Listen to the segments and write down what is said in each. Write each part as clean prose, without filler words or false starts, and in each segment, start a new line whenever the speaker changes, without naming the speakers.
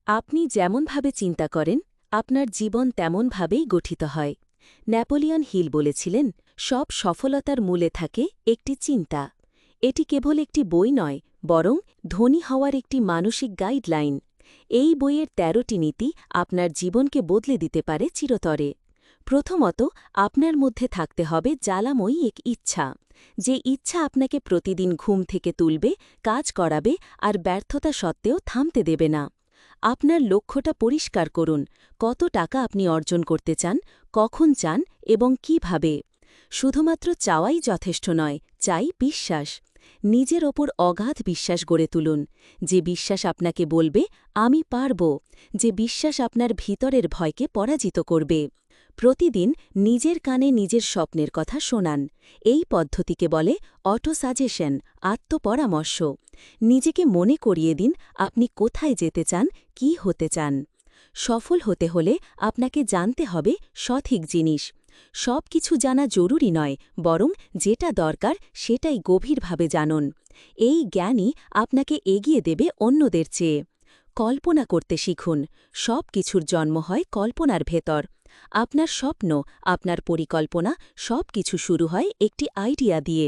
আপনি যেমনভাবে চিন্তা করেন আপনার জীবন তেমনভাবেই গঠিত হয়। নেপোলিয়ন হিল বলেছিলেন, সব সফলতার মূলে থাকে একটি চিন্তা। এটি কেবল একটি বই নয়, বরং ধনী হওয়ার একটি মানসিক গাইডলাইন। এই বইয়ের ১৩টি নীতি আপনার জীবনকে বদলে দিতে পারে চিরতরে। প্রথমত, আপনার মধ্যে থাকতে হবে জ্বালাময়ী এক ইচ্ছা। যে ইচ্ছা আপনাকে প্রতিদিন ঘুম থেকে তুলবে, কাজ করাবে আর ব্যর্থতা সত্ত্বেও থামতে দেবে না। আপনার লক্ষ্যটা পরিষ্কার করুন। কত টাকা আপনি অর্জন করতে চান, কখন চান এবং কিভাবে। শুধুমাত্র চাওয়াই যথেষ্ট নয়, চাই বিশ্বাস। নিজের ওপর অগাধ বিশ্বাস গড়ে তুলুন। যে বিশ্বাস আপনাকে বলবে, আমি পারব। যে বিশ্বাস আপনার ভিতরের ভয়কে পরাজিত করবে। প্রতিদিন নিজের কানে নিজের স্বপ্নের কথা শোনান। এই পদ্ধতিকে বলে অটো সাজেশন, আত্মপরামর্শ। নিজেকে মনে করিয়ে দিন আপনি কোথায় যেতে চান, কি হতে চান। সফল হতে হলে আপনাকে জানতে হবে সঠিক জিনিস। সব কিছু জানা জরুরি নয়, বরং যেটা দরকার সেটাই গভীরভাবে জানুন। এই জ্ঞানই আপনাকে এগিয়ে দেবে অন্যদের চেয়ে। কল্পনা করতে শিখুন। সব কিছুর জন্ম হয় কল্পনার ভেতর। আপনার স্বপ্ন, আপনার পরিকল্পনা সব কিছু শুরু হয় একটি আইডিয়া দিয়ে।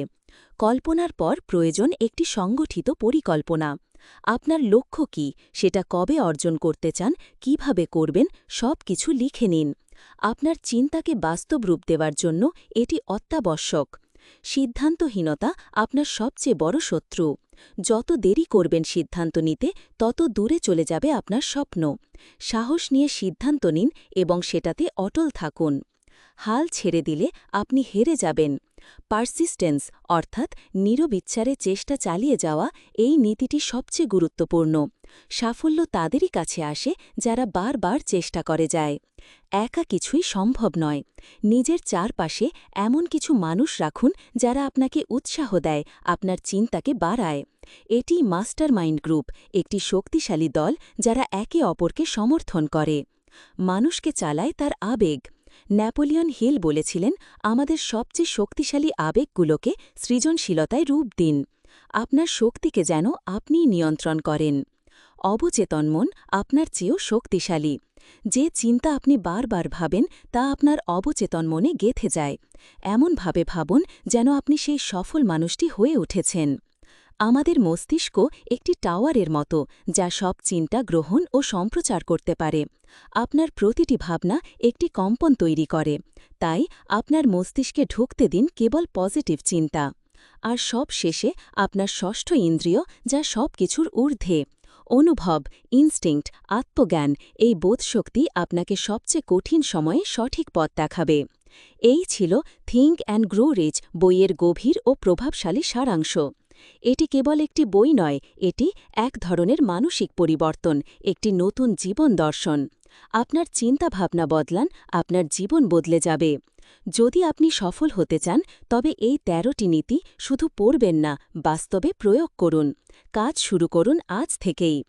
কল্পনার পর প্রয়োজন একটি সংগঠিত পরিকল্পনা। আপনার লক্ষ্য কি, সেটা কবে অর্জন করতে চান, কিভাবে করবেন, সব কিছু লিখে নিন। আপনার চিন্তাকে বাস্তব রূপ দেওয়ার জন্য এটি অত্যাবশ্যক। সিদ্ধান্তহীনতা আপনার সবচেয়ে বড় শত্রু। যত দেরি করবেন সিদ্ধান্ত নিতে, তত দূরে চলে যাবে আপনার স্বপ্ন। সাহস নিয়ে সিদ্ধান্ত নিন এবং সেটাতে অটল থাকুন। হাল ছেড়ে দিলে আপনি হেরে যাবেন। পারসিস্টেন্স অর্থাৎ নিরবিচ্ছারে চেষ্টা চালিয়ে যাওয়া, এই নীতিটি সবচেয়ে গুরুত্বপূর্ণ। সাফল্য তাদেরই কাছে আসে যারা বারবার চেষ্টা করে যায়। একা কিছুই সম্ভব নয়। নিজের চারপাশে এমন কিছু মানুষ রাখুন যারা আপনাকে উৎসাহ দেয়, আপনার চিন্তাকে বাড়ায়। এটি মাস্টারমাইন্ড গ্রুপ, একটি শক্তিশালী দল যারা একে অপরকে সমর্থন করে। মানুষকে চালায় তার আবেগ। নেপোলিয়ন হিল বলেছিলেন, আমাদের সবচেয়ে শক্তিশালী আবেগগুলোকে সৃজনশীলতায় রূপ দিন। আপনার শক্তিকে যেন আপনিই নিয়ন্ত্রণ করেন। অবচেতন মন আপনার চেয়েও শক্তিশালী। যে চিন্তা আপনি বারবার ভাবেন তা আপনার অবচেতন মনে গেঁথে যায়। এমনভাবে ভাবুন যেন আপনি সেই সফল মানুষটি হয়ে উঠেছেন। আমাদের মস্তিষ্ক একটি টাওয়ারের মতো, যা সব চিন্তা গ্রহণ ও সম্প্রচার করতে পারে। আপনার প্রতিটি ভাবনা একটি কম্পন তৈরি করে। তাই আপনার মস্তিষ্কে ঢুকতে দিন কেবল পজিটিভ চিন্তা। আর সব শেষে আপনার ষষ্ঠ ইন্দ্রিয়, যা সব কিছুর ঊর্ধ্বে। অনুভব, ইনস্টিংক্ট, আত্মজ্ঞান, এই বোধশক্তি আপনাকে সবচেয়ে কঠিন সময়ে সঠিক পথ দেখাবে। এই ছিল থিঙ্ক অ্যান্ড গ্রো রিচ বইয়ের গভীর ও প্রভাবশালী সারাংশ। এটি কেবল একটি বই নয়, এটি এক ধরনের মানসিক পরিবর্তন, একটি নতুন জীবন দর্শন। আপনার চিন্তাভাবনা বদলান, আপনার জীবন বদলে যাবে। যদি আপনি সফল হতে চান, তবে এই ১৩টি নীতি শুধু পড়বেন না, বাস্তবে প্রয়োগ করুন। কাজ শুরু করুন আজ থেকেই।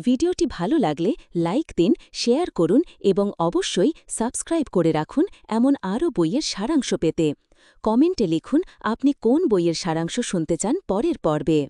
ভিডিওটি ভালো লাগলে লাইক দিন, শেয়ার করুন এবং অবশ্যই সাবস্ক্রাইব করে রাখুন এমন আরও বইয়ের সারাংশ পেতে। কমেন্টে লিখুন আপনি কোন বইয়ের সারাংশ শুনতে চান পরের পর্বে।